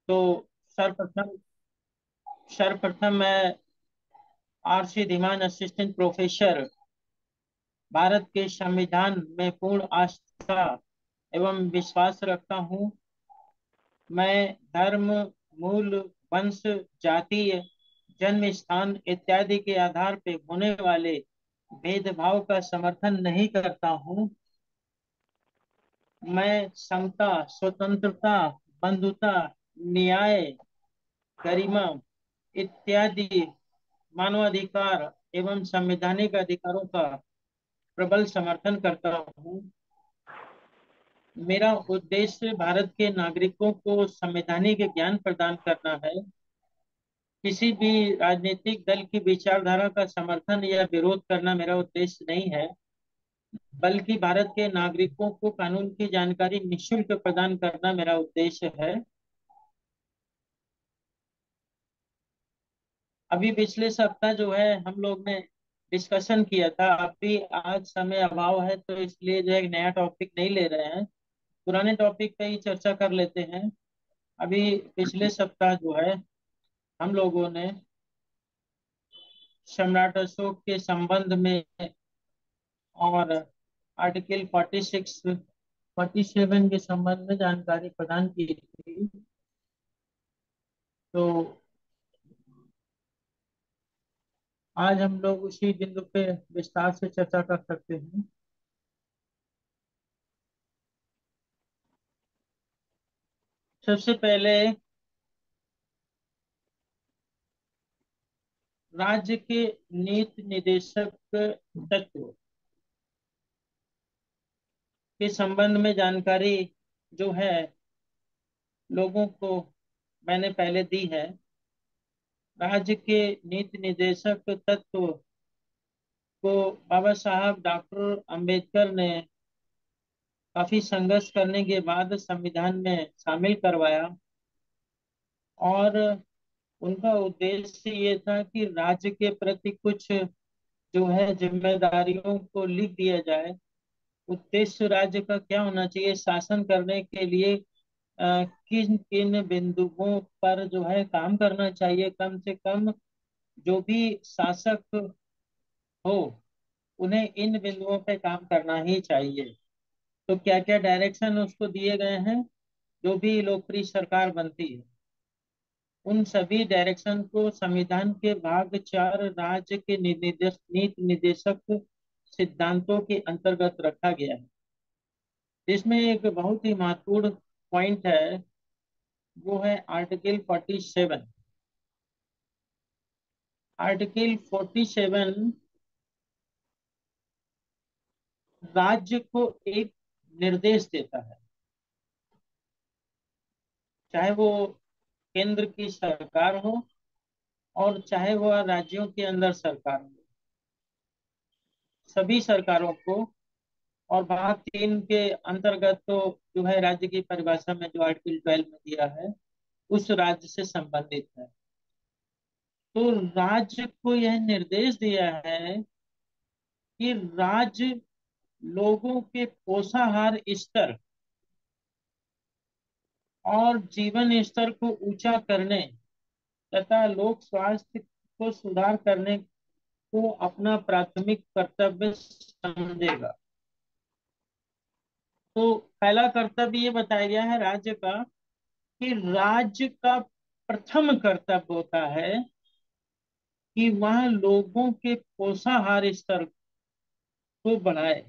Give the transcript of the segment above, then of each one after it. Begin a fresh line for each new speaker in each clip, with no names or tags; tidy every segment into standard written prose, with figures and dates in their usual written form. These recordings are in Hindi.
तो सर्वप्रथम सर्वप्रथम मैं R Dhiman, assistant professor, Bharat के संविधान में पूर्ण आस्था एवं विश्वास रखता हूँ। मैं धर्म, मूल, वंश, जाति, जन्म स्थान इत्यादि के आधार पर होने वाले भेदभाव का समर्थन नहीं करता हूँ। मैं समता, स्वतंत्रता, बंधुता, न्याय, गरिमा इत्यादि मानवाधिकार एवं संवैधानिक अधिकारों का प्रबल समर्थन करता हूँ। मेरा उद्देश्य भारत के नागरिकों को संवैधानिक ज्ञान प्रदान करना है। किसी भी राजनीतिक दल की विचारधारा का समर्थन या विरोध करना मेरा उद्देश्य नहीं है, बल्कि भारत के नागरिकों को कानून की जानकारी निःशुल्क प्रदान करना मेरा उद्देश्य है। अभी पिछले सप्ताह जो है हम लोग ने डिस्कशन किया था। अभी आज समय अभाव है तो इसलिए जो है एक नया टॉपिक नहीं ले रहे हैं, पुराने टॉपिक पे ही चर्चा कर लेते हैं। अभी पिछले सप्ताह जो है हम लोगों ने सम्राट अशोक के संबंध में और आर्टिकल 46 47 के संबंध में जानकारी प्रदान की थी। तो आज हम लोग उसी बिंदु पे विस्तार से चर्चा कर सकते हैं। सबसे पहले राज्य के नीति निदेशक तत्व के संबंध में जानकारी जो है लोगों को मैंने पहले दी है। राज्य के नीति निदेशक तत्व को बाबा साहब डॉक्टर अंबेडकर ने काफी संघर्ष करने के बाद संविधान में शामिल करवाया। और उनका उद्देश्य ये था कि राज्य के प्रति कुछ जो है जिम्मेदारियों को लिख दिया जाए। उद्देश्य राज्य का क्या होना चाहिए, शासन करने के लिए किन किन बिंदुओं पर जो है काम करना चाहिए, कम से कम जो भी शासक हो उन्हें इन बिंदुओं पे काम करना ही चाहिए। तो क्या क्या डायरेक्शन उसको दिए गए हैं, जो भी लोकप्रिय सरकार बनती है उन सभी डायरेक्शन को संविधान के भाग 4 राज्य के नीति निर्देशक सिद्धांतों के अंतर्गत रखा गया है। इसमें एक बहुत ही महत्वपूर्ण पॉइंट है, वो है आर्टिकल 47। आर्टिकल 47 राज्य को एक निर्देश देता है, चाहे वो केंद्र की सरकार हो और चाहे वह राज्यों के अंदर सरकार हो, सभी सरकारों को। और भाग 3 के अंतर्गत तो जो है राज्य की परिभाषा में जो आर्टिकल 12 में दिया है उस राज्य से संबंधित है। तो राज्य को यह निर्देश दिया है कि राज्य लोगों के पोषाहार स्तर और जीवन स्तर को ऊंचा करने तथा लोक स्वास्थ्य को सुधार करने को अपना प्राथमिक कर्तव्य समझेगा। तो पहला कर्तव्य ये बताया गया है राज्य का कि राज्य का प्रथम कर्तव्य होता है कि वह लोगों के पोषाहार स्तर को बढ़ाए।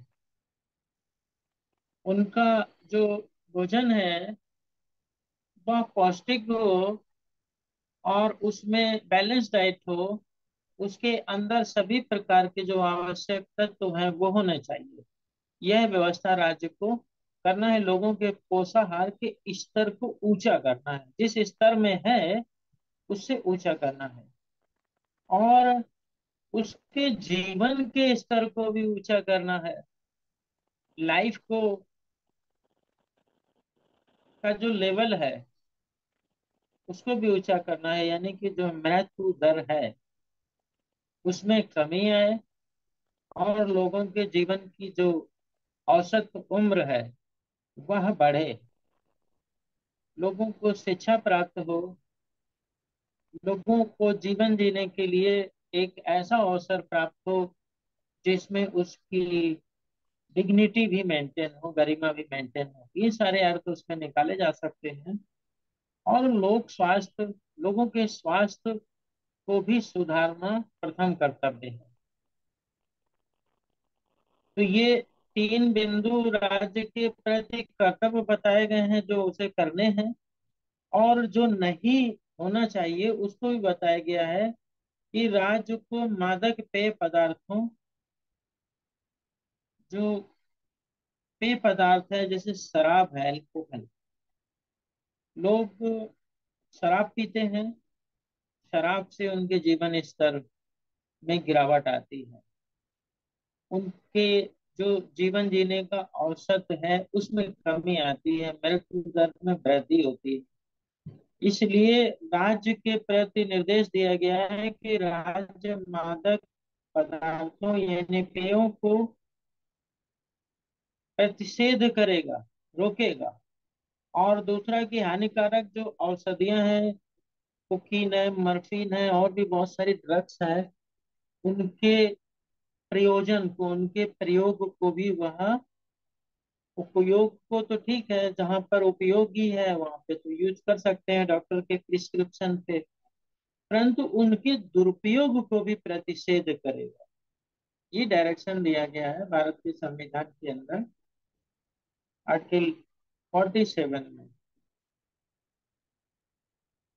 उनका जो भोजन है वह पौष्टिक हो और उसमें बैलेंस डाइट हो, उसके अंदर सभी प्रकार के जो आवश्यक तत्व हैं वो होने चाहिए। यह व्यवस्था राज्य को करना है, लोगों के पोषाहार के स्तर को ऊंचा करना है, जिस स्तर में है उससे ऊंचा करना है। और उसके जीवन के स्तर को भी ऊंचा करना है। लाइफ को का जो लेवल है उसको भी ऊंचा करना है, यानी कि जो मृत्यु दर है उसमें कमी आए और लोगों के जीवन की जो औसत उम्र है वह बढ़े। लोगों को शिक्षा प्राप्त हो, लोगों को जीवन जीने के लिए एक ऐसा अवसर प्राप्त हो जिसमें उसकी डिग्निटी भी मेंटेन हो, गरिमा भी मेंटेन हो। ये सारे अर्थ उसमें निकाले जा सकते हैं। और लोगों के स्वास्थ्य को भी सुधारना प्रथम कर्तव्य है। तो ये तीन बिंदु राज्य के प्रति कर्तव्य बताए गए हैं जो उसे करने हैं, और जो नहीं होना चाहिए उसको भी बताया गया है कि राज्य को मादक पेय पदार्थों, जो पेय पदार्थ है जैसे शराब है, अल्कोहल, लोग शराब पीते हैं, शराब से उनके जीवन स्तर में गिरावट आती है, उनके जो जीवन जीने का औसत है उसमें कमी आती है, मृत्यु दर में वृद्धि होती है। इसलिए राज्य के प्रति निर्देश दिया गया है कि राज्य मादक पदार्थों यानी पेयों को प्रतिषेध करेगा, रोकेगा। और दूसरा कि हानिकारक जो औषधियां हैं, कोकीन है, मॉर्फिन है, और भी बहुत सारी ड्रग्स है, उनके उनके प्रयोग को भी वह, उपयोग को तो ठीक है, जहां पर उपयोगी है वहां पे तो यूज कर सकते हैं डॉक्टर के प्रिस्क्रिप्शन पे, परंतु उनके दुरुपयोग को भी प्रतिषेध करेगा। ये डायरेक्शन दिया गया है भारत के संविधान के अंदर, आर्टिकल 47 में।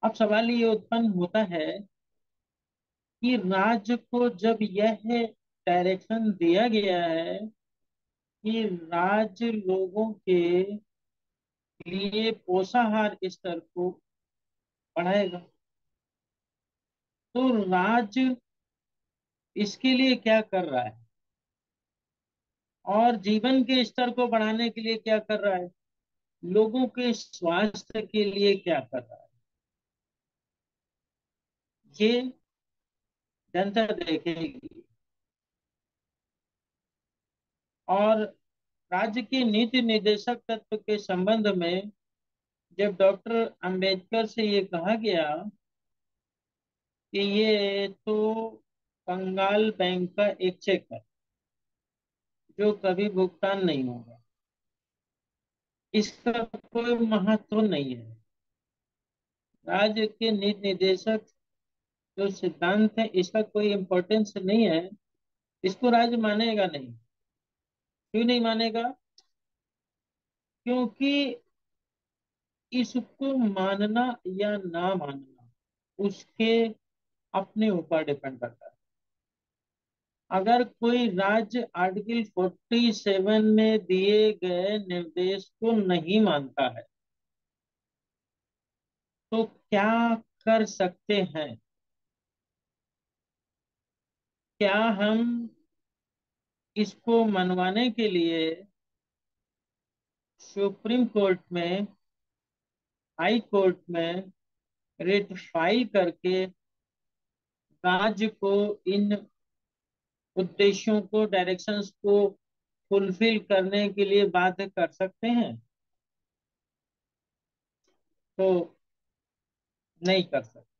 अब सवाल ये उत्पन्न होता है कि राज्य को जब यह डायरेक्शन दिया गया है कि राज्य लोगों के लिए पोषाहार स्तर को बढ़ाएगा, तो राज्य इसके लिए क्या कर रहा है और जीवन के स्तर को बढ़ाने के लिए क्या कर रहा है, लोगों के स्वास्थ्य के लिए क्या कर रहा है, ये जनता देखेगी। और राज्य के नीति निर्देशक तत्व के संबंध में जब डॉक्टर अंबेडकर से ये कहा गया कि ये तो बंगाल बैंक का एक चेक है जो कभी भुगतान नहीं होगा, इसका कोई महत्व नहीं है, राज्य के नीति निर्देशक जो सिद्धांत है इसका कोई इम्पोर्टेंस नहीं है, इसको राज्य मानेगा नहीं। क्यों नहीं मानेगा? क्योंकि इसको मानना या ना मानना उसके अपने ऊपर डिपेंड करता है। अगर कोई राज्य आर्टिकल 47 में दिए गए निर्देश को नहीं मानता है तो क्या कर सकते हैं? क्या हम इसको मनवाने के लिए सुप्रीम कोर्ट में, हाई कोर्ट में रिट फाइल करके राज्य को इन उद्देश्यों को, डायरेक्शंस को फुलफिल करने के लिए बाध्य कर सकते हैं? तो नहीं कर सकते।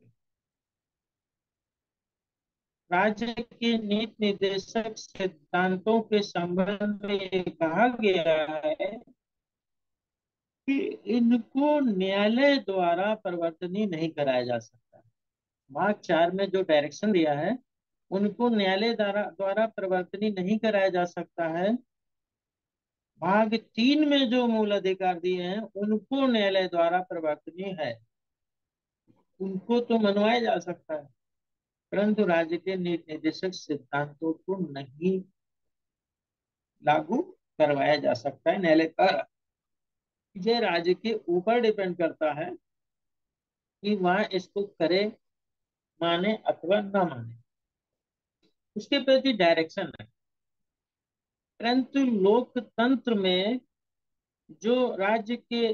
राज्य के नीति निर्देशक सिद्धांतों के संबंध में ये कहा गया है कि इनको न्यायालय द्वारा परिवर्तनीय नहीं कराया जा सकता। मार्क 4 में जो डायरेक्शन दिया है उनको न्यायालय द्वारा परिवर्तनीय नहीं कराया जा सकता है। भाग 3 में जो मूल अधिकार दिए हैं उनको न्यायालय द्वारा परिवर्तनीय है, उनको तो मनवाया जा सकता है, परंतु राज्य के नीति निर्देशक सिद्धांतों को नहीं लागू करवाया जा सकता है न्यायालय द्वारा। ये राज्य के ऊपर डिपेंड करता है कि वह इसको करे, माने अथवा न माने, उसके प्रति डायरेक्शन है। परंतु लोकतंत्र में जो राज्य के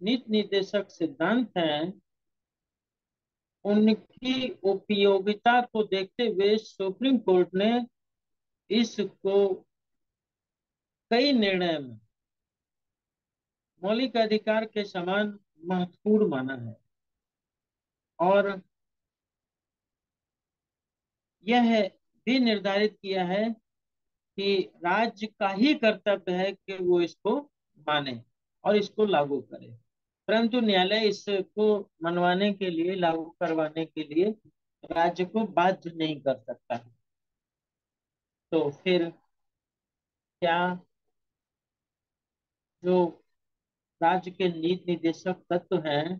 नीति निर्देशक सिद्धांत हैं उनकी उपयोगिता को देखते हुए सुप्रीम कोर्ट ने इसको कई निर्णय में मौलिक अधिकार के समान महत्वपूर्ण माना है। और यह भी निर्धारित किया है कि राज्य का ही कर्तव्य है कि वो इसको माने और इसको लागू करे। परंतु न्यायालय इसको मनवाने के लिए, लागू करवाने के लिए राज्य को बाध्य नहीं कर सकता। तो फिर क्या जो राज्य के नीति निर्देशक तत्व हैं,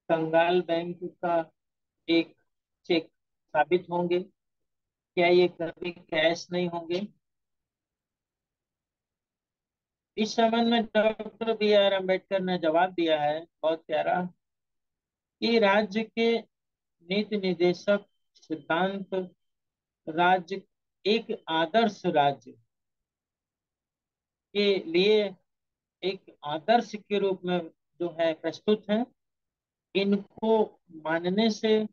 कंगाल बैंक का एक चेक साबित होंगे? क्या ये कभी कैश नहीं होंगे? इस संबंध में डॉक्टर बी आर अम्बेडकर ने जवाब दिया है, बहुत प्यारा, कि राज्य के नीति निर्देशक सिद्धांत राज्य, एक आदर्श राज्य के लिए एक आदर्श के रूप में जो है प्रस्तुत है। इनको मानने से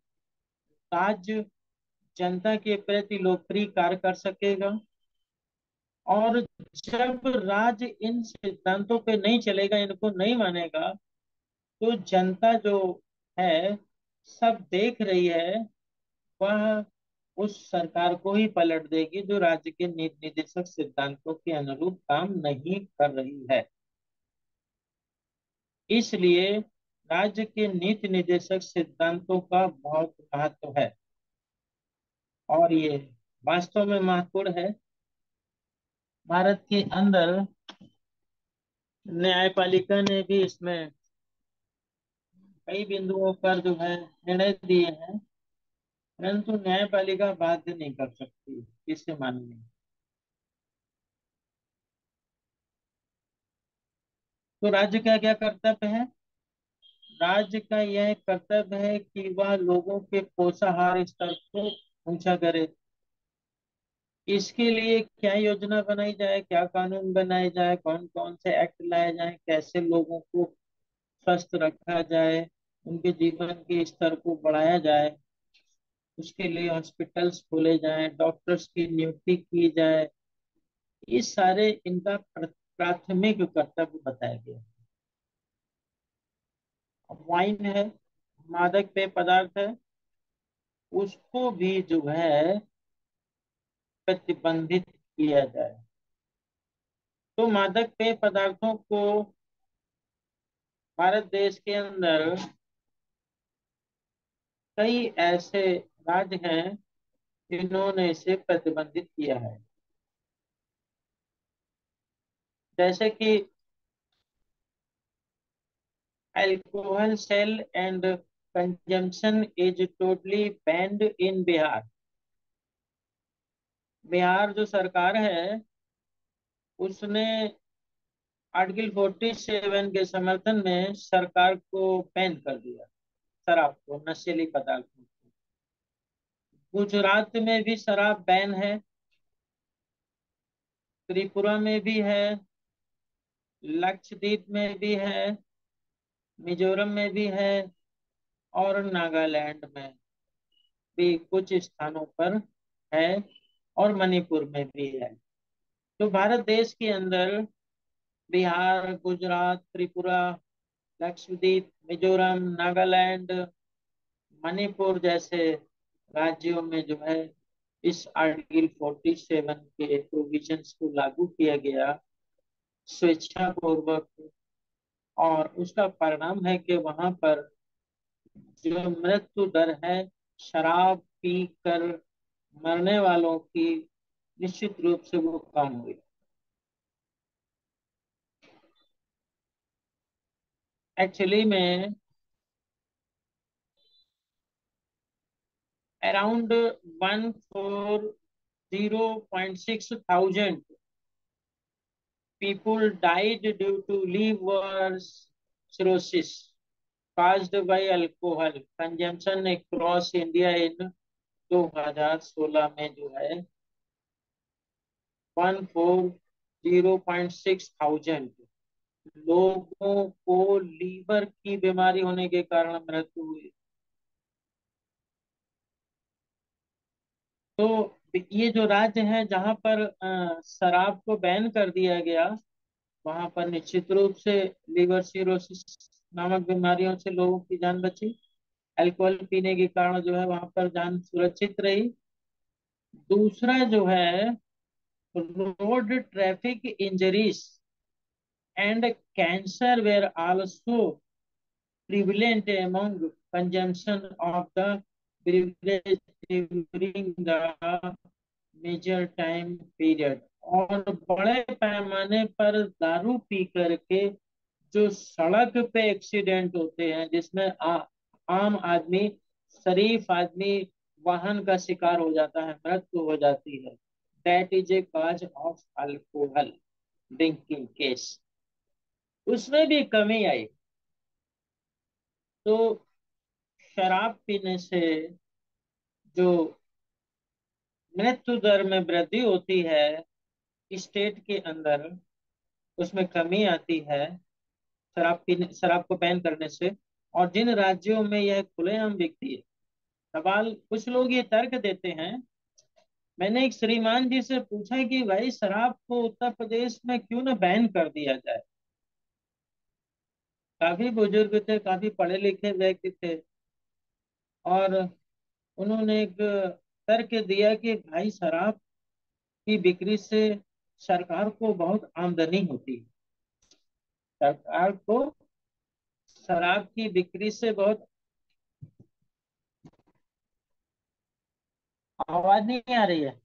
राज्य जनता के प्रति लोकप्रिय कार्य कर सकेगा। और जब राज्य इन सिद्धांतों पे नहीं चलेगा, इनको नहीं मानेगा, तो जनता जो है, सब देख रही है, वह उस सरकार को ही पलट देगी जो राज्य के नीति निर्देशक सिद्धांतों के अनुरूप काम नहीं कर रही है। इसलिए राज्य के नीति निर्देशक सिद्धांतों का बहुत महत्व है, और ये वास्तव में महत्वपूर्ण है। भारत के अंदर न्यायपालिका ने भी इसमें कई बिंदुओं पर जो है निर्णय दिए हैं, परंतु न्यायपालिका बाध्य नहीं कर सकती इसे मानने। तो राज्य का क्या कर्तव्य है? राज्य का यह कर्तव्य है कि वह लोगों के पोषाहार स्तर को ऊंचा करे। इसके लिए क्या योजना बनाई जाए, क्या कानून बनाए जाए, कौन कौन से एक्ट लाए जाए, कैसे लोगों को स्वस्थ रखा जाए, उनके जीवन के स्तर को बढ़ाया जाए, उसके लिए हॉस्पिटल्स खोले जाएं, डॉक्टर्स की नियुक्ति की जाए, ये सारे इनका प्राथमिक कर्तव्य बताया गया। वाइन है, मादक पेय पदार्थ है, उसको भी जो है प्रतिबंधित किया जाए। तो मादक पेय पदार्थों को भारत देश के अंदर कई ऐसे राज्य हैं जिन्होंने इसे प्रतिबंधित किया है। जैसे कि alcohol sale and consumption is totally banned in Bihar. Bihar जो सरकार है, उसने आर्टिकल 47 के समर्थन में सरकार को बैन कर दिया, शराब को, नशीली पदार्थों को। गुजरात में भी शराब बैन है, त्रिपुरा में भी है, लक्षद्वीप में भी है, मिजोरम में भी है, और नागालैंड में भी कुछ स्थानों पर है, और मणिपुर में भी है। तो भारत देश के अंदर बिहार, गुजरात, त्रिपुरा, लक्षद्वीप, मिजोरम, नागालैंड, मणिपुर जैसे राज्यों में जो है इस आर्टिकल 47 के प्रोविजंस को लागू किया गया स्वेच्छा पूर्वक। और उसका परिणाम है कि वहां पर जो मृत्यु दर है शराब पी कर मरने वालों की, निश्चित रूप से वो कम हुई। एक्चुअली में around 140.6 thousand people died due to liver cirrhosis caused by alcohol consumption across India in 2016 में जो है 140.6 लोगों को लीवर की बीमारी होने के कारण मृत्यु हुई। तो ये जो राज्य है जहां पर शराब को बैन कर दिया गया, वहां पर निश्चित रूप से लीवर सिरोसिस नामक बीमारियों से लोगों की जान बची। अल्कोहल पीने के कारण जो है वहां पर जान सुरक्षित रही। दूसरा जो है, road traffic injuries and cancer were also prevalent among consumption of the beverage during the major time period. और बड़े पैमाने पर दारू पी करके जो सड़क पे एक्सीडेंट होते हैं, जिसमें आम आदमी, शरीफ आदमी वाहन का शिकार हो जाता है, मृत्यु हो जाती है, that is a cause of alcohol drinking case, उसमें भी कमी आई। तो शराब पीने से जो मृत्यु दर में वृद्धि होती है स्टेट के अंदर, उसमें कमी आती है शराब को बैन करने से। और जिन राज्यों में यह खुलेआम बिकती है, सवाल कुछ लोग ये तर्क देते हैं। मैंने एक श्रीमान जी से पूछा कि भाई शराब को उत्तर प्रदेश में क्यों ना बैन कर दिया जाए। काफी बुजुर्ग थे, काफी पढ़े लिखे व्यक्ति थे, और उन्होंने एक तर्क दिया कि भाई शराब की बिक्री से सरकार को बहुत आमदनी होती है। सरकार को शराब की बिक्री से बहुत, आवाज नहीं आ रही है,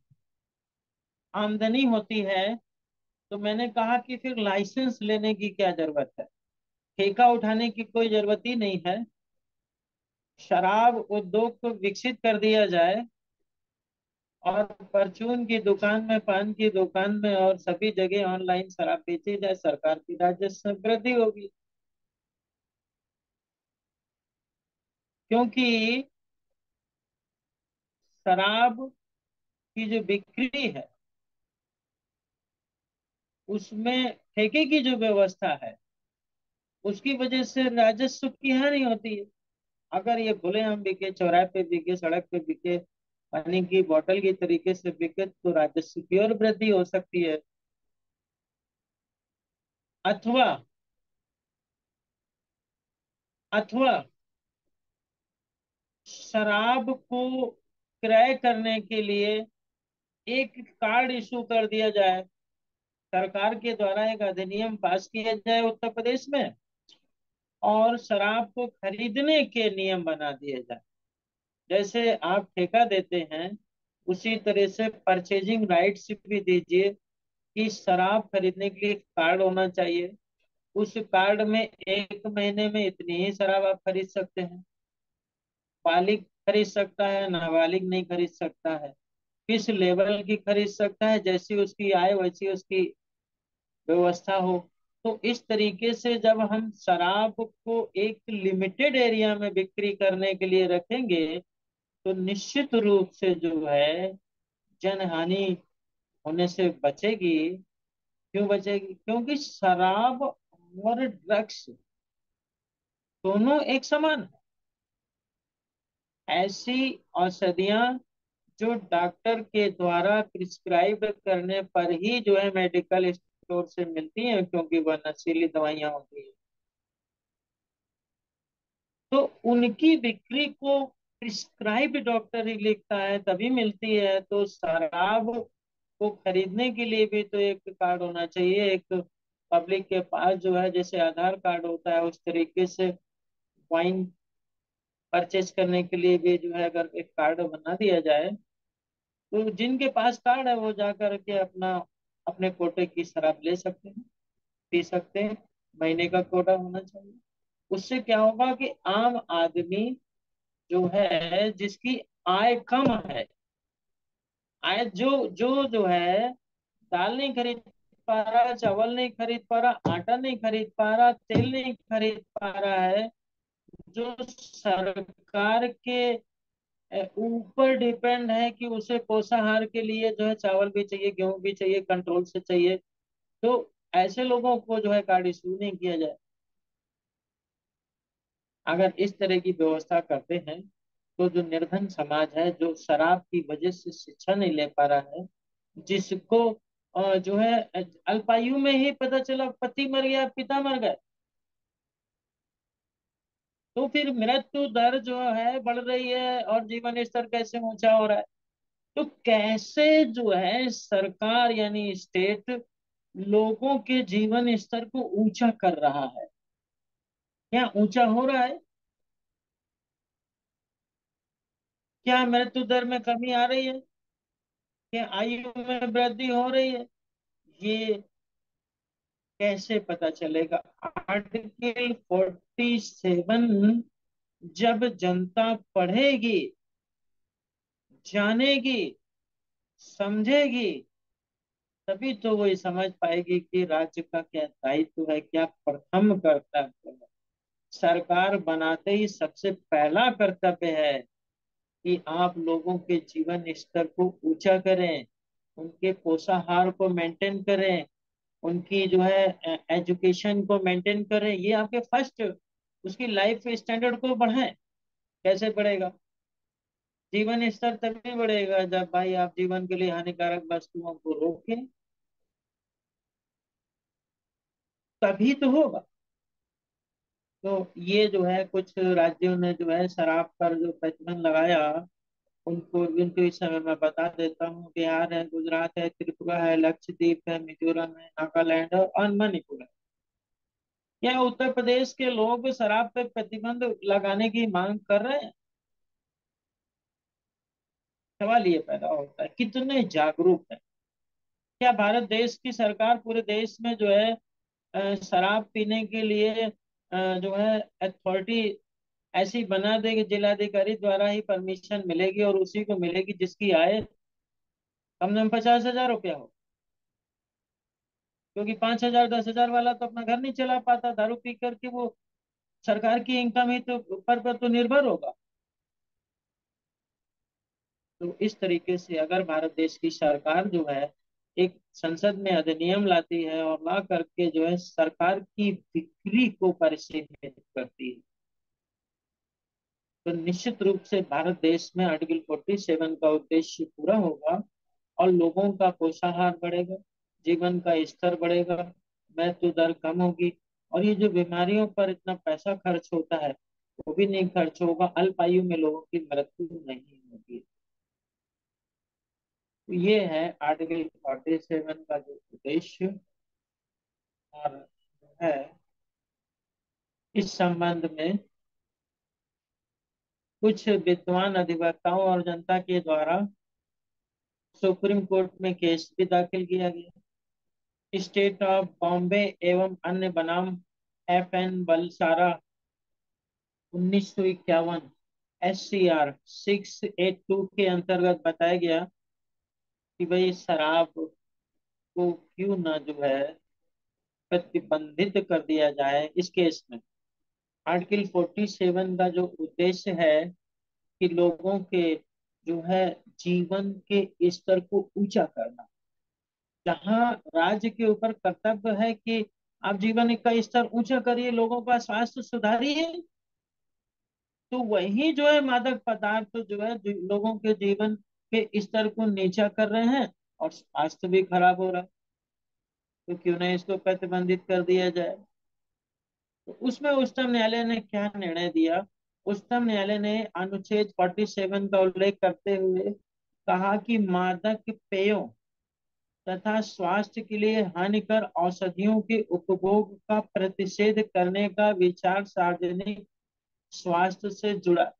आमदनी होती है। तो मैंने कहा कि फिर लाइसेंस लेने की क्या जरूरत है, ठेका उठाने की कोई जरूरत ही नहीं है। शराब उद्योग को विकसित कर दिया जाए, और परचून की दुकान में, पान की दुकान में और सभी जगह ऑनलाइन शराब बेची जाए, सरकार की राजस्व वृद्धि होगी। क्योंकि शराब की जो बिक्री है, उसमें ठेके की जो व्यवस्था है, उसकी वजह से राजस्व की हानि होती है। अगर ये खुलेआम बिके, चौराहे पे बिके, सड़क पे बिके, पानी की बोतल की तरीके से बिके, तो राजस्व की और वृद्धि हो सकती है। अथवा अथवा शराब को क्रय करने के लिए एक कार्ड इशू कर दिया जाए, सरकार के द्वारा एक अधिनियम पास किया जाए उत्तर प्रदेश में, और शराब को खरीदने के नियम बना दिए जाए। जैसे आप ठेका देते हैं, उसी तरह से परचेजिंग राइट्स भी दीजिए कि शराब खरीदने के लिए कार्ड होना चाहिए। उस कार्ड में 1 महीने में इतनी ही शराब आप खरीद सकते हैं। बालिग खरीद सकता है, नाबालिग नहीं खरीद सकता है। किस लेवल की खरीद सकता है, जैसी उसकी आय वैसी उसकी व्यवस्था हो। तो इस तरीके से जब हम शराब को एक लिमिटेड एरिया में बिक्री करने के लिए रखेंगे, तो निश्चित रूप से जो है जनहानि होने से बचेगी। क्यों बचेगी? क्योंकि शराब और ड्रग्स दोनों एक समान है। ऐसी औषधियां जो डॉक्टर के द्वारा प्रिस्क्राइब करने पर ही जो है मेडिकल स्टोर से मिलती हैं, क्योंकि वह नशीली दवाइयां होती हैं, तो उनकी बिक्री को प्रिस्क्राइब डॉक्टर ही लिखता है तभी मिलती है। तो शराब को खरीदने के लिए भी तो एक कार्ड होना चाहिए, एक पब्लिक के पास जो है जैसे आधार कार्ड होता है, उस तरीके से वाइन परचेज करने के लिए भी जो है अगर एक कार्ड बना दिया जाए, तो जिनके पास कार्ड है वो जा करके अपना अपने कोटे की शराब ले सकते हैं, पी सकते हैं। महीने का कोटा होना चाहिए। उससे क्या होगा कि आम आदमी जो है, जिसकी आय कम है, आय जो है दाल नहीं खरीद पा रहा, चावल नहीं खरीद पा रहा, आटा नहीं खरीद पा रहा, तेल नहीं खरीद पा रहा है, जो सरकार के ऊपर डिपेंड है कि उसे पोषाहार के लिए जो है चावल भी चाहिए, गेहूं भी चाहिए, कंट्रोल से चाहिए, तो ऐसे लोगों को जो है कार्ड इशू नहीं किया जाए। अगर इस तरह की व्यवस्था करते हैं, तो जो निर्धन समाज है, जो शराब की वजह से शिक्षा नहीं ले पा रहा है, जिसको जो है अल्पायु में ही पता चला पति मर गया, पिता मर गए, तो फिर मृत्यु दर जो है बढ़ रही है और जीवन स्तर कैसे ऊंचा हो रहा है? तो कैसे जो है सरकार यानी स्टेट लोगों के जीवन स्तर को ऊंचा कर रहा है? क्या ऊंचा हो रहा है? क्या मृत्यु दर में कमी आ रही है? क्या आयु में वृद्धि हो रही है? ये कैसे पता चलेगा? आर्टिकल 47 जब जनता पढ़ेगी, जानेगी, समझेगी, तभी तो वो ये समझ पाएगी कि राज्य का क्या दायित्व है, क्या प्रथम कर्तव्य है। सरकार बनाते ही सबसे पहला कर्तव्य है कि आप लोगों के जीवन स्तर को ऊंचा करें, उनके पोषाहार को मेंटेन करें, उनकी जो है एजुकेशन को मेंटेन करें। ये आपके फर्स्ट, उसकी लाइफ स्टैंडर्ड को बढ़ाएं। कैसे बढ़ेगा? जीवन स्तर तभी बढ़ेगा जब भाई आप जीवन के लिए हानिकारक वस्तुओं को रोकें, तभी तो होगा। तो ये जो है कुछ राज्यों ने जो है शराब पर जो प्रतिबंध लगाया, उनको उनको इस समय मैं बता देता हूँ। बिहार है, गुजरात है, त्रिपुरा है, लक्षद्वीप है, मिजोरम है, नागालैंड है और मणिपुर है। क्या उत्तर प्रदेश के लोग शराब पे प्रतिबंध लगाने की मांग कर रहे हैं? सवाल ये पैदा होता है कितने जागरूक है। क्या भारत देश की सरकार पूरे देश में जो है शराब पीने के लिए जो है अथॉरिटी ऐसी बना दे कि जिलाधिकारी द्वारा ही परमिशन मिलेगी और उसी को मिलेगी जिसकी आय कम से कम 50,000 रुपया हो? क्योंकि 5,000 10,000 वाला तो अपना घर नहीं चला पाता, दारू पी करके वो सरकार की इनकम ही तो पर तो निर्भर होगा। तो इस तरीके से अगर भारत देश की सरकार जो है एक संसद में अधिनियम लाती है और ला करके जो है सरकार की बिक्री को परिसीमित करती है, तो निश्चित रूप से भारत देश में आर्टिकल 47 का उद्देश्य पूरा होगा और लोगों का पोषाहार बढ़ेगा, जीवन का स्तर बढ़ेगा, मृत्यु दर कम होगी और ये जो बीमारियों पर इतना पैसा खर्च होता है वो भी नहीं खर्च होगा, अल्पायु में लोगों की मृत्यु नहीं होगी। तो ये है आर्टिकल 47 का जो उद्देश्य और है। इस संबंध में कुछ विद्वान अधिवक्ताओं और जनता के द्वारा सुप्रीम कोर्ट में केस भी दाखिल किया गया। स्टेट ऑफ बॉम्बे एवं अन्य बनाम FN बलसारा 1951 SCR 682 के अंतर्गत बताया गया कि भाई शराब को क्यों ना जो है प्रतिबंधित कर दिया जाए इस केस में। आर्टिकल 47 का जो उद्देश्य है कि लोगों के जो है जीवन के स्तर को ऊंचा करना, जहाँ राज्य के ऊपर कर्तव्य है कि आप जीवन का स्तर ऊंचा करिए, लोगों का स्वास्थ्य सुधारिए, तो वही जो है मादक पदार्थ जो है लोगों के जीवन के स्तर को नीचा कर रहे हैं और स्वास्थ्य भी खराब हो रहा है। तो क्यों ना इसको प्रतिबंधित कर दिया जाए? तो उसमें उच्चतम न्यायालय ने क्या निर्णय दिया? उच्चतम न्यायालय ने अनुच्छेद 47 का उल्लेख करते हुए कहा कि मादक पेयों तथा स्वास्थ्य के लिए हानिकर औषधियों के उपभोग का प्रतिषेध करने का विचार सार्वजनिक स्वास्थ्य से जुड़ा।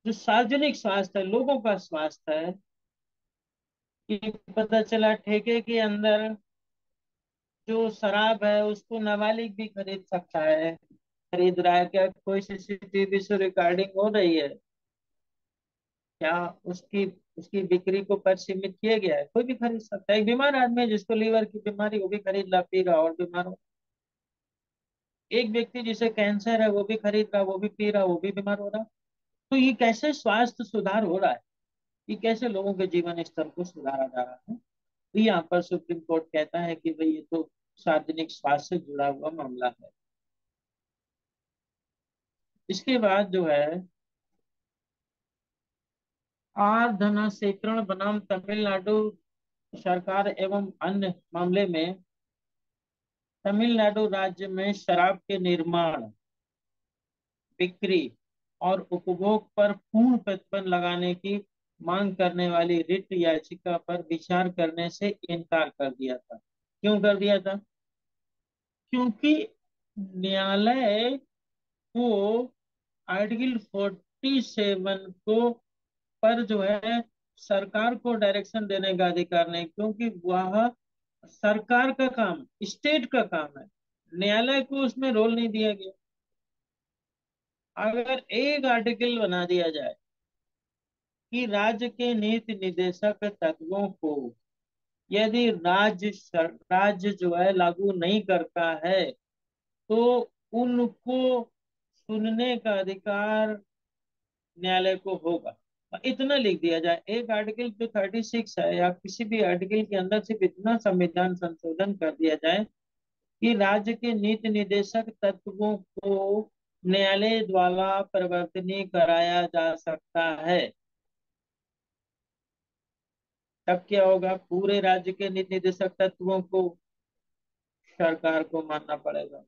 जो सार्वजनिक स्वास्थ्य है, लोगों का स्वास्थ्य है, कि पता चला ठेके के अंदर जो शराब है उसको नाबालिग भी खरीद सकता है। खरीद रहा है क्या? कोई CCTV से रिकॉर्डिंग हो रही है क्या? उसकी उसकी बिक्री को पर सीमित किया गया है? कोई भी खरीद सकता है। एक बीमार आदमी है जिसको लीवर की बीमारी, वो भी खरीद ला, पी रहा और बीमार हो। एक व्यक्ति जिसे कैंसर है वो भी खरीद रहा, वो भी पी रहा, वो भी बीमार हो रहा। तो ये कैसे स्वास्थ्य सुधार हो रहा है? ये कैसे लोगों के जीवन स्तर को सुधारा जा रहा है? तो यहाँ पर सुप्रीम कोर्ट कहता है कि भाई ये तो सार्वजनिक स्वास्थ्य से जुड़ा हुआ मामला है। इसके बाद जो है आर धनाशेखरण बनाम तमिलनाडु सरकार एवं अन्य मामले में तमिलनाडु राज्य में शराब के निर्माण, बिक्री और उपभोग पर पूर्ण प्रतिबंध लगाने की मांग करने वाली रिट याचिका पर विचार करने से इनकार कर दिया था। क्यों कर दिया था? क्योंकि न्यायालय को आर्टिकल 47 को पर जो है सरकार को डायरेक्शन देने का अधिकार नहीं, क्योंकि वह सरकार का काम, स्टेट का काम है। न्यायालय को उसमें रोल नहीं दिया गया। अगर एक आर्टिकल बना दिया जाए कि राज्य के नीति निर्देशक तत्वों को यदि राज्य जो है लागू नहीं करता है, तो उनको सुनने का अधिकार न्यायालय को होगा। इतना लिख दिया जाए, एक आर्टिकल जो 36 है या किसी भी आर्टिकल के अंदर सिर्फ इतना संविधान संशोधन कर दिया जाए कि राज्य के नीति निर्देशक तत्वों को न्यायालय द्वारा परिवर्तनीय कराया जा सकता है। तब क्या होगा? पूरे राज्य के नीति निर्देशक तत्वों को सरकार को मानना पड़ेगा।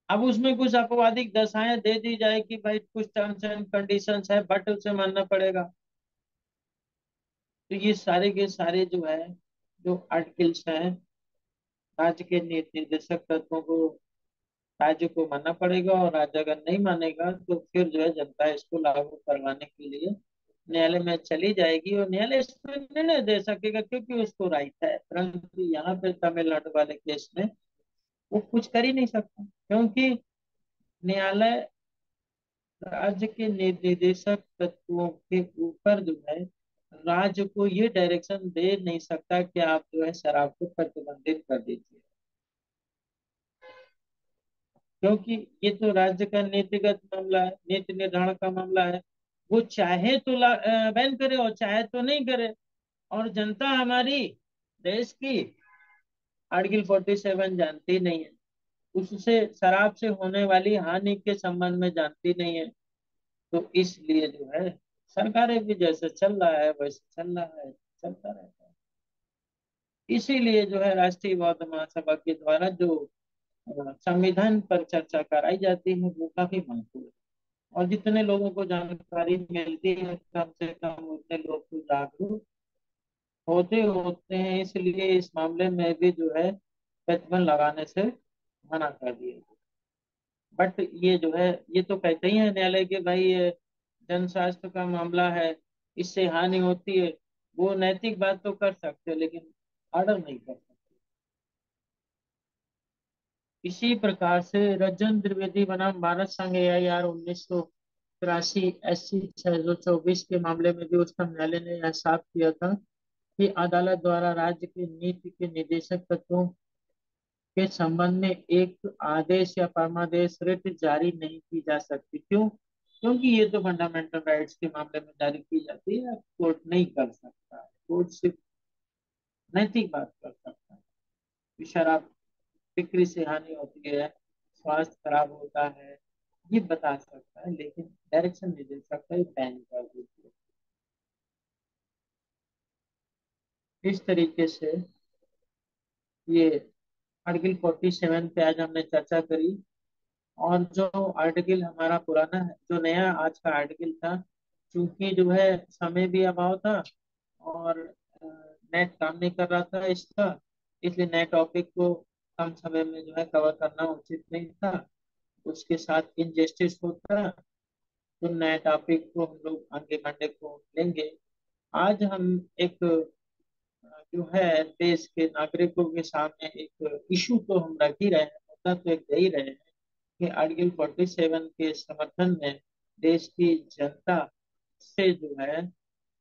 अब उसमें कुछ आपवादिक दशाएं दे दी जाए कि भाई कुछ टर्म्स एंड कंडीशंस है बट उसे मानना पड़ेगा। तो ये सारे के सारे जो है, जो आर्टिकल्स हैं, राज्य के निर्देशक तत्वों को राज्य को मानना पड़ेगा, और राज्य अगर नहीं मानेगा तो फिर जो है जनता इसको लागू करवाने के लिए न्यायालय में चली जाएगी, और न्यायालय इसमें निर्णय दे सकेगा क्योंकि उसको राइट है। परंतु यहाँ पे तमिलनाडु वाले केस में वो कुछ कर ही नहीं सकता, क्योंकि न्यायालय राज्य के निर्देशक तत्वों के ऊपर जो है राज्य को ये डायरेक्शन दे नहीं सकता कि आप जो है शराब को प्रतिबंधित कर दीजिए, क्योंकि ये तो राज्य का नीतिगत मामला है, नीति निर्धारण का मामला है। वो चाहे तो बैन करे और चाहे तो नहीं करे। और जनता हमारी देश की आर्टिकल 47 जानती नहीं है, उससे शराब से होने वाली हानि के संबंध में जानती नहीं है। तो इसलिए जो है सरकारें भी जैसे चल रहा है वैसे चल रहा है, चलता रहता है। इसीलिए जो है राष्ट्रीय बौद्ध महासभा के द्वारा जो संविधान पर चर्चा कराई जाती है वो काफी महत्वपूर्ण है। और जितने लोगों को जानकारी मिलती है कम से कम उतने लोग तो जागरूक होते होते हैं, इसलिए इस मामले में भी जो है प्रतिबंध लगाने से मना कर दिया। बट ये जो है, ये तो कहते ही है न्यायालय के भाई ये जनस्वास्थ्य का मामला है, इससे हानि होती है। वो नैतिक बात तो कर सकते हैं लेकिन ऑर्डर नहीं कर सकते। इसी प्रकार से रजन द्विवेदी बनाम भारत संघ AIR 1983 SC 624 के मामले में भी उच्चतम न्यायालय ने यह साफ किया था कि अदालत द्वारा राज्य की नीति के निर्देशक तत्वों के संबंध में एक आदेश या परमादेश रिट जारी नहीं की जा सकती। क्यों? क्योंकि ये तो फंडामेंटल राइट्स के मामले में जारी की जाती है, कोर्ट नहीं कर सकता। कोर्ट सिर्फ नैतिक बात कर सकता है कि शराब बिक्री से हानि होती है, स्वास्थ्य खराब होता है, ये बता सकता है, लेकिन डायरेक्शन नहीं दे सकता बैन कर दीजिए। इस तरीके से ये आर्टिकल 47 पे आज हमने चर्चा करी। और जो आर्टिकल हमारा पुराना है, जो नया आज का आर्टिकल था, चूंकि जो है समय भी अभाव था और नेट काम नहीं कर रहा था इसका, इसलिए नए टॉपिक को कम समय में जो है कवर करना उचित नहीं था। उसके साथ इनजस्टिस होता, तो नए टॉपिक को हम लोग आगे मंडे को लेंगे। आज हम एक जो है देश के नागरिकों के सामने एक इशू तो हम रख ही रहे हैं, मुद्दा तो एक दे ही रहे हैं कि आर्टिकल 47 के समर्थन में देश की जनता से जो है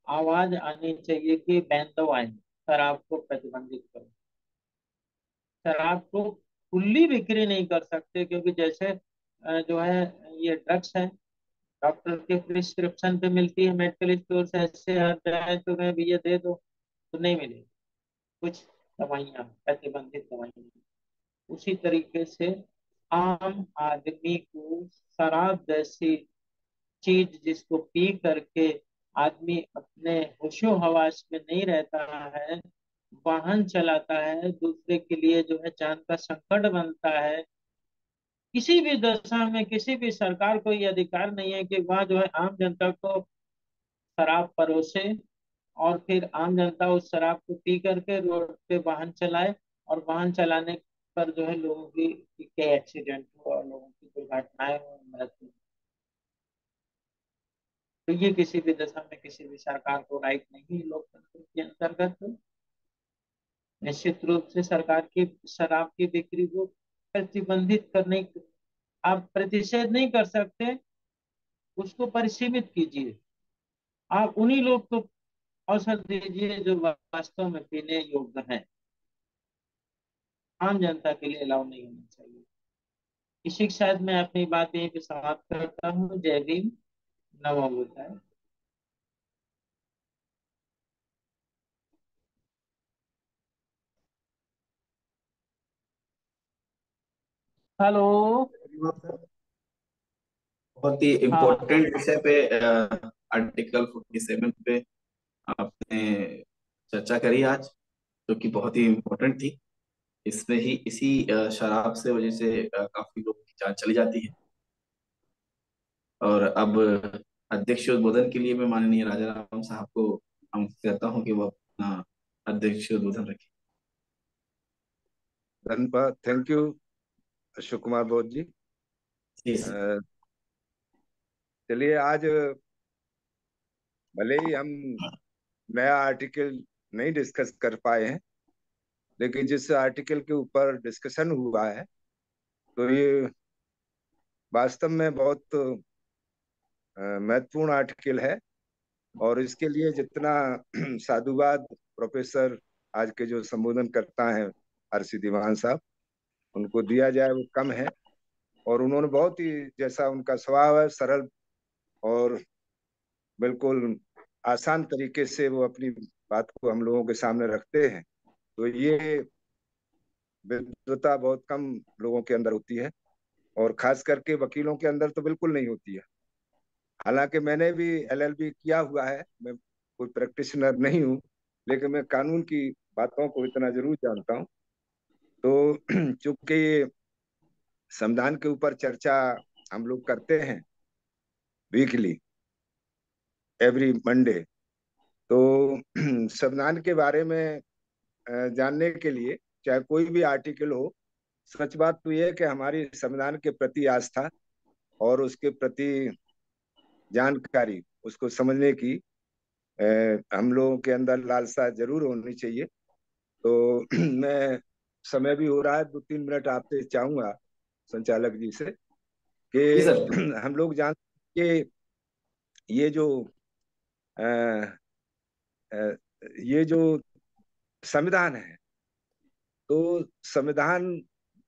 आवाज आनी चाहिए कि बैन दो आइन, शराब को प्रतिबंधित करो। शराब को खुली बिक्री नहीं कर सकते, क्योंकि जैसे जो है ये ड्रग्स है, डॉक्टर के प्रिस्क्रिप्शन पे मिलती है, मेडिकल स्टोर से ऐसे आ जाए तो मैं भैया दे दो तो नहीं मिलेगी कुछ दवाइयाँ, प्रतिबंधित दवाइयाँ। उसी तरीके से आम आदमी को शराब जैसी चीज जिसको पी करके आदमी अपने होशो हवास में नहीं रहता है, वाहन चलाता है, दूसरे के लिए जो है जान का संकट बनता है, किसी भी दशा में किसी भी सरकार को ये अधिकार नहीं है कि वह जो है आम जनता को शराब परोसे और फिर आम जनता उस शराब को पी करके रोड पे वाहन चलाए, और वाहन चलाने पर जो है लोगों की एक्सीडेंट हो और लोगों की दुर्घटनाएं हो, मृत्यु। तो ये किसी भी दशा में किसी भी सरकार को राइट नहीं है लोकतंत्र के अंतर्गत। निश्चित रूप से सरकार की शराब की बिक्री को प्रतिबंधित करने, आप प्रतिषेध नहीं कर सकते, उसको परिसीमित कीजिए। आप उन्हीं लोग को अवसर दीजिए जो वास्तव में पीने योग्य है। आम जनता के लिए अलाउ नहीं होना चाहिए। इसी के साथ मैं अपनी बात यहीं पे समाप्त करता हूँ। जय भीम, नमो बुद्धाय। हेलो।
बहुत ही
हाँ।
इम्पोर्टेंट विषय पे आर्टिकल 47 पे आपने चर्चा करी आज, जो कि बहुत ही इम्पोर्टेंट थी। इसमें ही इसी शराब से वजह से काफी लोगों की जान चली जाती है। और अब अध्यक्ष उद्बोधन के लिए मैं माननीय राजा राम साहब को हम कहता हूँ कि वो अपना अध्यक्ष उद्बोधन रखें।
धन्यवाद। थैंक यू अशोक कुमार बोध जी।
जी
अ,
सर।
चलिए, आज भले ही हम नया आर्टिकल नहीं डिस्कस कर पाए हैं, लेकिन जिस आर्टिकल के ऊपर डिस्कशन हुआ है, तो ये वास्तव में बहुत महत्वपूर्ण आर्टिकल है। और इसके लिए जितना साधुवाद प्रोफेसर आज के जो संबोधन करता है आरसी दीवान साहब, उनको दिया जाए वो कम है। और उन्होंने बहुत ही, जैसा उनका स्वभाव है, सरल और बिल्कुल आसान तरीके से वो अपनी बात को हम लोगों के सामने रखते हैं। तो ये विद्वता बहुत कम लोगों के अंदर होती है, और खास करके वकीलों के अंदर तो बिल्कुल नहीं होती है। हालांकि मैंने भी एलएलबी किया हुआ है, मैं कोई प्रैक्टिशनर नहीं हूँ, लेकिन मैं कानून की बातों को इतना जरूर जानता हूँ। तो चूंकि ये संविधान के ऊपर चर्चा हम लोग करते हैं वीकली, एवरी मंडे, तो संविधान के बारे में जानने के लिए चाहे कोई भी आर्टिकल हो, सच बात तो यह है कि हमारी संविधान के प्रति आस्था और उसके प्रति जानकारी, उसको समझने की हम लोगों के अंदर लालसा जरूर होनी चाहिए। तो मैं, समय भी हो रहा है, 2-3 मिनट आपसे चाहूंगा संचालक जी से
जी
कि
सर।
हम लोग जान कि ये जो अ, अ, ये जो संविधान है, तो संविधान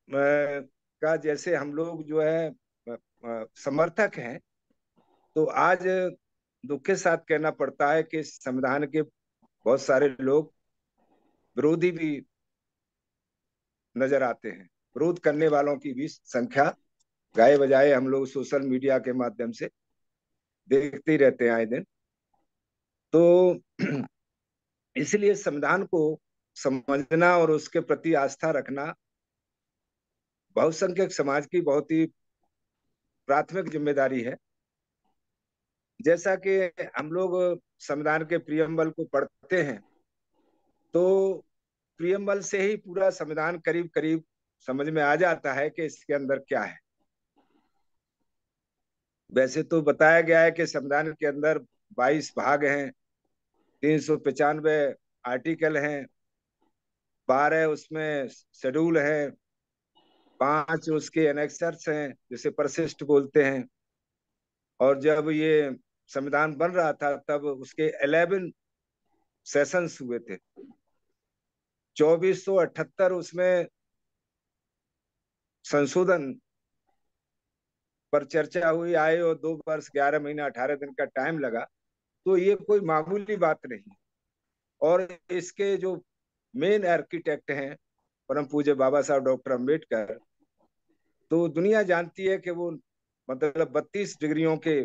का जैसे हम लोग जो है समर्थक हैं, तो आज दुख के साथ कहना पड़ता है कि संविधान के बहुत सारे लोग विरोधी भी नजर आते हैं। विरोध करने वालों की भी संख्या गाए बजाए हम लोग सोशल मीडिया के माध्यम से देखते ही रहते हैं आए दिन। तो इसलिए संविधान को समझना और उसके प्रति आस्था रखना बहुसंख्यक समाज की बहुत ही प्राथमिक जिम्मेदारी है। जैसा कि हम लोग संविधान के प्रियम्बल को पढ़ते हैं, तो प्रियम्बल से ही पूरा संविधान करीब करीब समझ में आ जाता है कि इसके अंदर क्या है। वैसे तो बताया गया है कि संविधान के अंदर 22 भाग हैं, 395 आर्टिकल हैं, 12 उसमें शेड्यूल हैं, 5 उसके एनेक्सर्स हैं जिसे परिशिष्ट बोलते हैं। और जब ये संविधान बन रहा था तब उसके 11 सेशंस हुए थे। 2478 उसमें संशोधन पर चर्चा हुई, आए, और 2 वर्ष 11 महीने 18 दिन का टाइम लगा। तो ये कोई मामूली बात नहीं। और इसके जो मेन आर्किटेक्ट हैं परम पूज्य बाबा साहब डॉक्टर अम्बेडकर, तो दुनिया जानती है कि वो मतलब 32 डिग्रियों के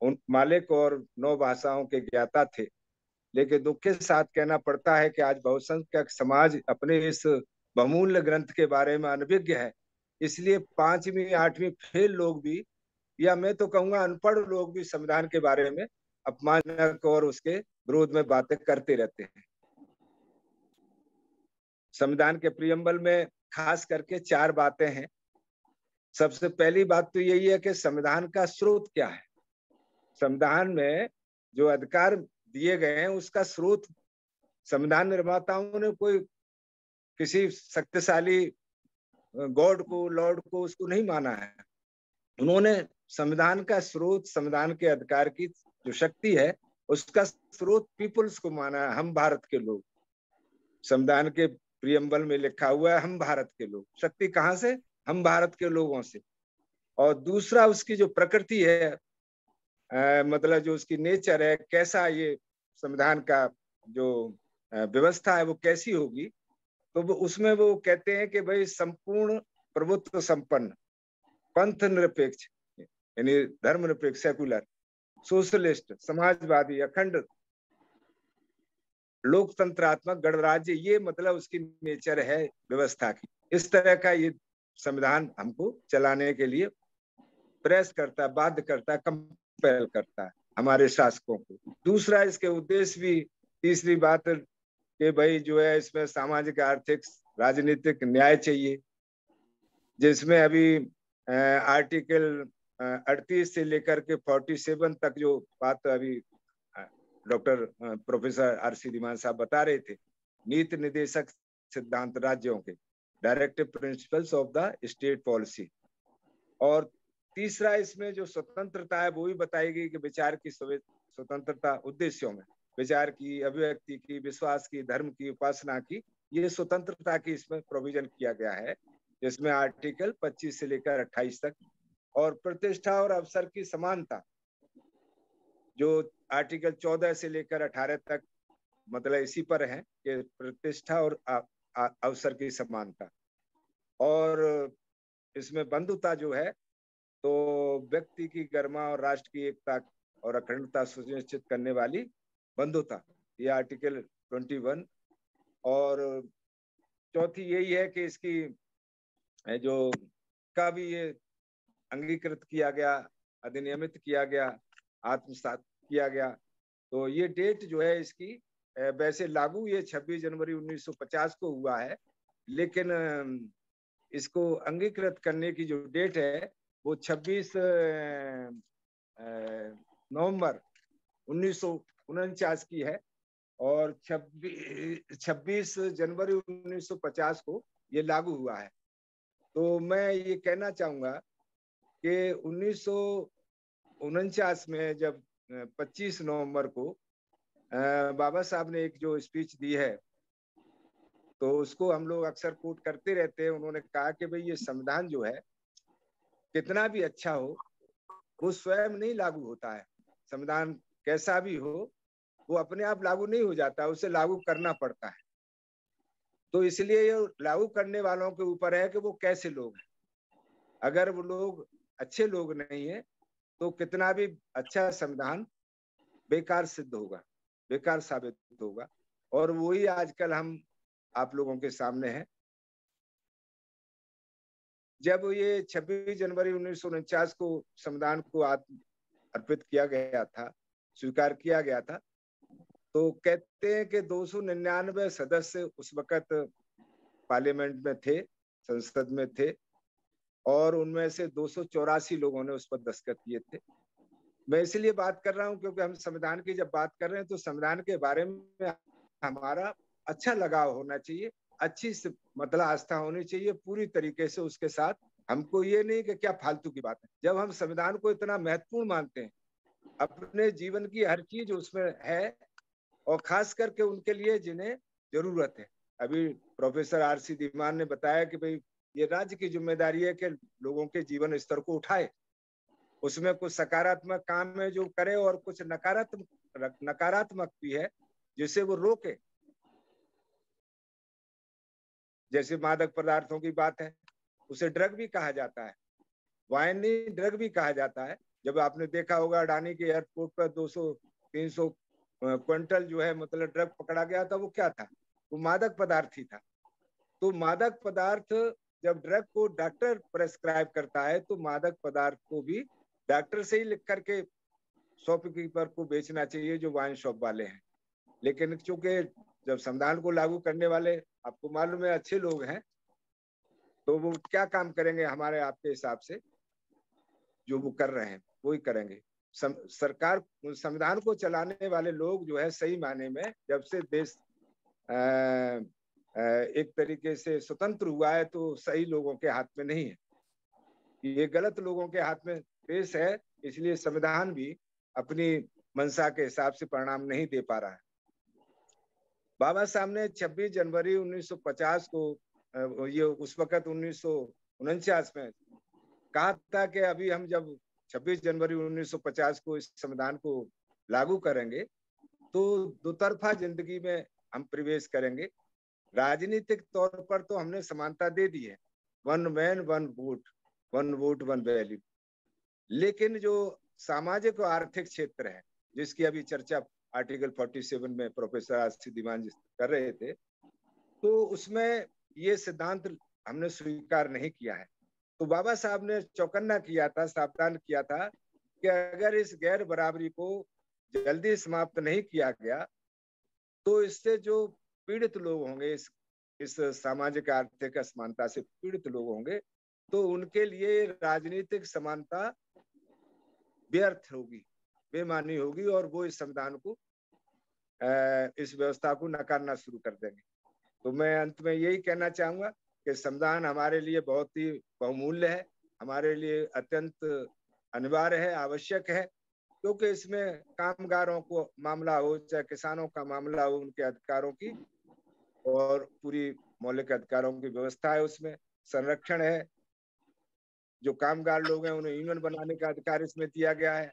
उन मालिक और 9 भाषाओं के ज्ञाता थे। लेकिन दुख के साथ कहना पड़ता है कि आज बहुसंख्यक समाज अपने इस बहुमूल्य ग्रंथ के बारे में अनभिज्ञ है। इसलिए 5वीं 8वीं फेल लोग भी, या मैं तो कहूंगा अनपढ़ लोग भी, संविधान के बारे में अपमानजनक और उसके विरोध में बातें करते रहते हैं। संविधान के प्रियम्बल में खास करके 4 बातें हैं। सबसे पहली बात तो यही है कि संविधान का स्रोत क्या है। संविधान में जो अधिकार दिए गए हैं उसका स्रोत, संविधान निर्माताओं ने कोई किसी शक्तिशाली गॉड को, लॉर्ड को, उसको नहीं माना है। उन्होंने संविधान का स्रोत, संविधान के अधिकार की जो शक्ति है उसका स्रोत पीपुल्स को माना है, हम भारत के लोग। संविधान के प्रियम्बल में लिखा हुआ है हम भारत के लोग। शक्ति कहाँ से? हम भारत के लोगों से। और दूसरा, उसकी जो प्रकृति है, मतलब जो उसकी नेचर है, कैसा ये संविधान का जो व्यवस्था है वो कैसी होगी, तो वो उसमें वो कहते हैं कि भाई संपूर्ण प्रभुत्व संपन्न, पंथ निरपेक्ष यानी धर्म निरपेक्ष, सेकुलर, सोशलिस्ट, समाजवादी, अखंड, लोकतंत्रात्मक, गणराज्य, ये मतलब उसकी नेचर है व्यवस्था की। इस तरह का ये संविधान हमको चलाने के लिए प्रेस करता है, बाध्य करता है, कंपेल करता है हमारे शासकों को। दूसरा, इसके उद्देश्य भी, तीसरी बात कि भाई जो है इसमें सामाजिक, आर्थिक, राजनीतिक न्याय चाहिए, जिसमें अभी आर्टिकल 38 से लेकर के 47 तक जो बात अभी डॉक्टर प्रोफेसर आरसी धीमान साहब बता रहे थे, नीति निर्देशक सिद्धांत राज्यों के, directive principles of the state policy. और तीसरा, इसमें जो स्वतंत्रता है वो भी बताई गई कि विचार की स्वतंत्रता, उद्देश्यों में विचार की, अभिव्यक्ति की, विश्वास की, धर्म की, उपासना की, ये स्वतंत्रता की इसमें प्रोविजन किया गया है, जिसमें आर्टिकल 25 से लेकर 28 तक। और प्रतिष्ठा और अवसर की समानता, जो आर्टिकल 14 से लेकर 18 तक, मतलब इसी पर है कि प्रतिष्ठा और अवसर की समानता। और इसमें बंधुता जो है, तो व्यक्ति की गरिमा और राष्ट्र की एकता और अखंडता सुनिश्चित करने वाली बंधुता, ये आर्टिकल 21। और चौथी यही है कि इसकी जो का भी ये अंगीकृत किया गया, अधिनियमित किया गया, आत्मसात किया गया। तो ये डेट जो है इसकी, वैसे लागू ये 26 जनवरी 1950 को हुआ है, लेकिन इसको अंगीकृत करने की जो डेट है वो 26 नवंबर 1949 की है। और 26 जनवरी 1950 को ये लागू हुआ है। तो मैं ये कहना चाहूंगा कि 1949 में जब 25 नवंबर को बाबा साहब ने एक जो स्पीच दी है, तो उसको हम लोग अक्सर कोट करते रहते हैं। उन्होंने कहा कि भाई ये संविधान जो है कितना भी अच्छा हो, वो स्वयं नहीं लागू होता है। संविधान कैसा भी हो, वो अपने आप लागू नहीं हो जाता, उसे लागू करना पड़ता है। तो इसलिए ये लागू करने वालों के ऊपर है कि वो कैसे लोग हैं। अगर वो लोग अच्छे लोग नहीं है तो कितना भी अच्छा संविधान बेकार सिद्ध होगा, बेकार साबित होगा। और वही आजकल हम आप लोगों के सामने है। जब ये 26 जनवरी 1949 को संविधान को अर्पित किया गया था, स्वीकार किया गया था, तो कहते हैं कि 299 सदस्य उस वक्त पार्लियामेंट में थे, संसद में थे, और उनमें से 284 लोगों ने उस पर दस्तखत किए थे। मैं इसलिए बात कर रहा हूं क्योंकि हम संविधान की जब बात कर रहे हैं तो संविधान के बारे में हमारा अच्छा लगाव होना चाहिए, अच्छी मतलब आस्था होनी चाहिए पूरी तरीके से उसके साथ। हमको ये नहीं कि क्या फालतू की बात है। जब हम संविधान को इतना महत्वपूर्ण मानते हैं, अपने जीवन की हर चीज उसमें है, और खास करके उनके लिए जिन्हें जरूरत है। अभी प्रोफेसर आरसी धीमान ने बताया कि भाई ये राज्य की जिम्मेदारी है कि लोगों के जीवन स्तर को उठाए, उसमें कुछ सकारात्मक काम है जो करे और कुछ नकारात्मक भी है जिसे वो रोके। जैसे मादक पदार्थों की बात है, उसे ड्रग भी कहा जाता है, वाइन नहीं ड्रग भी कहा जाता है। जब आपने देखा होगा अडानी के एयरपोर्ट पर 200-300 क्विंटल जो है मतलब ड्रग पकड़ा गया था, वो क्या था? वो मादक पदार्थ ही था। तो मादक पदार्थ जब ड्रग को डॉक्टर प्रेस्क्राइब करता है तो मादक पदार्थ को भी डॉक्टर से ही लिख करके शॉपकीपर को बेचना चाहिए, जो वाइन शॉप वाले हैं। लेकिन चूंकि जब संविधान को लागू करने वाले आपको मालूम है अच्छे लोग हैं, तो वो क्या काम करेंगे हमारे आपके हिसाब से, जो वो कर रहे हैं वो ही करेंगे। सरकार, संविधान को चलाने वाले लोग जो है सही मायने में जब से देश एक तरीके से स्वतंत्र हुआ है तो सही लोगों के हाथ में नहीं है, ये गलत लोगों के हाथ में देश है। इसलिए संविधान भी अपनी मंशा के हिसाब से परिणाम नहीं दे पा रहा है। बाबा साहब ने 26 जनवरी 1950 को, ये उस वक्त 1949 में कहा था कि अभी हम जब 26 जनवरी 1950 को इस संविधान को लागू करेंगे तो दोतरफा जिंदगी में हम प्रवेश करेंगे। राजनीतिक तौर पर तो हमने समानता दे दी है, 1 मैन 1 वोट, 1 वोट 1 वैल्यू। लेकिन जो सामाजिक और आर्थिक क्षेत्र है जिसकी अभी चर्चा आर्टिकल 47 में प्रोफेसर आसिफ दीवान जी कर रहे थे, तो उसमें ये सिद्धांत हमने स्वीकार नहीं किया है। तो बाबा साहब ने चौकन्ना किया था, सावधान किया था कि अगर इस गैर बराबरी को जल्दी समाप्त नहीं किया गया तो इससे जो पीड़ित लोग होंगे, इस सामाजिक आर्थिक असमानता से पीड़ित लोग होंगे, तो उनके लिए राजनीतिक समानता व्यर्थ होगी, बेमानी होगी, और वो इस संविधान को, इस व्यवस्था को नकारना शुरू कर देंगे। तो मैं अंत में यही कहना चाहूंगा कि संविधान हमारे लिए बहुत ही बहुमूल्य है, हमारे लिए अत्यंत अनिवार्य है, आवश्यक है, क्योंकि इसमें कामगारों को मामला हो चाहे किसानों का मामला हो, उनके अधिकारों की और पूरी मौलिक अधिकारों की व्यवस्था है, उसमें संरक्षण है। जो कामगार लोग हैं उन्हें यूनियन बनाने का अधिकार इसमें दिया गया है।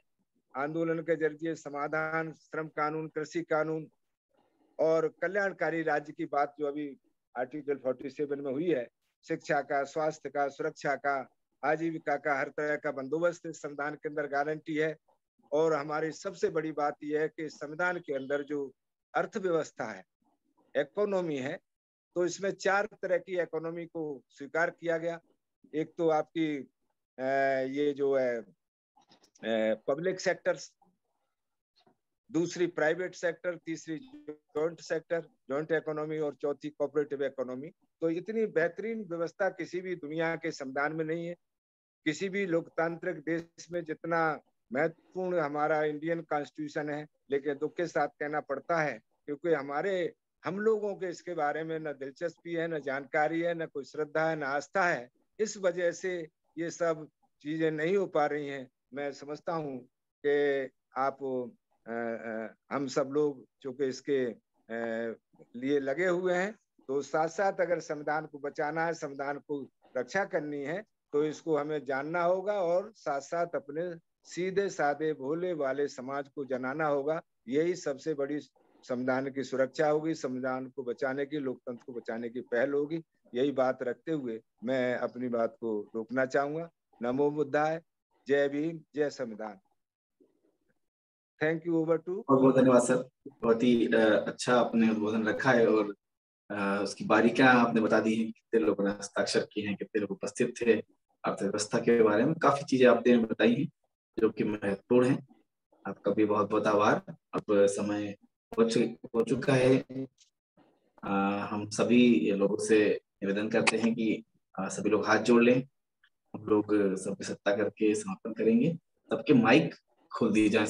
आंदोलन के जरिए समाधान, श्रम कानून, कृषि कानून और कल्याणकारी राज्य की बात जो अभी आर्टिकल 47 में हुई है, शिक्षा का, स्वास्थ्य का, सुरक्षा का, आजीविका का, हर तरह का बंदोबस्त इस संविधान के अंदर गारंटी है। और हमारी सबसे बड़ी बात यह है कि संविधान के अंदर जो अर्थव्यवस्था है, इकोनॉमी है, तो इसमें 4 तरह की इकोनॉमी को स्वीकार किया गया। एक तो आपकी ये जो है पब्लिक सेक्टर, दूसरी प्राइवेट सेक्टर, तीसरी जॉइंट सेक्टर, जॉइंट इकोनॉमी, और चौथी कोऑपरेटिव इकोनॉमी। तो इतनी बेहतरीन व्यवस्था किसी भी दुनिया के संविधान में नहीं है। किसी भी लोकतांत्रिक देश में जितना महत्वपूर्ण हमारा इंडियन कॉन्स्टिट्यूशन है, लेकिन दुख के साथ कहना पड़ता है क्योंकि हम लोगों के इसके बारे में न दिलचस्पी है, न जानकारी है, न कोई श्रद्धा है, न आस्था है, इस वजह से ये सब चीजें नहीं हो पा रही हैं। मैं समझता हूँ कि आप हम सब लोग चूंकि इसके लिए लगे हुए हैं, तो साथ साथ अगर संविधान को बचाना है, संविधान को रक्षा करनी है, तो इसको हमें जानना होगा और साथ साथ अपने सीधे साधे भोले वाले समाज को जनाना होगा। यही सबसे बड़ी संविधान की सुरक्षा होगी, संविधान को बचाने की, लोकतंत्र को बचाने की पहल होगी। यही बात रखते हुए मैं अपनी बात को रोकना चाहूंगा। नमो बुद्धाय, जय भीम, जय संविधान। Thank you. Over to.
बहुत बहुत धन्यवाद सर, बहुत ही अच्छा आपने उद्बोधन रखा है और उसकी बारीकियां आपने बता दी हैं। कितने लोगों ने हस्ताक्षर किए हैं, कितने लोग उपस्थित थे, अर्थव्यवस्था के बारे में काफी चीजें आपने बताई हैं जो कि महत्वपूर्ण है। आपका भी बहुत बहुत आभार। अब समय हो चुका है। हम सभी लोगों से निवेदन करते हैं कि सभी लोग हाथ जोड़ लें। हम लोग सबकी सत्ता करके समापन करेंगे। सबके माइक खोल दिए जाए।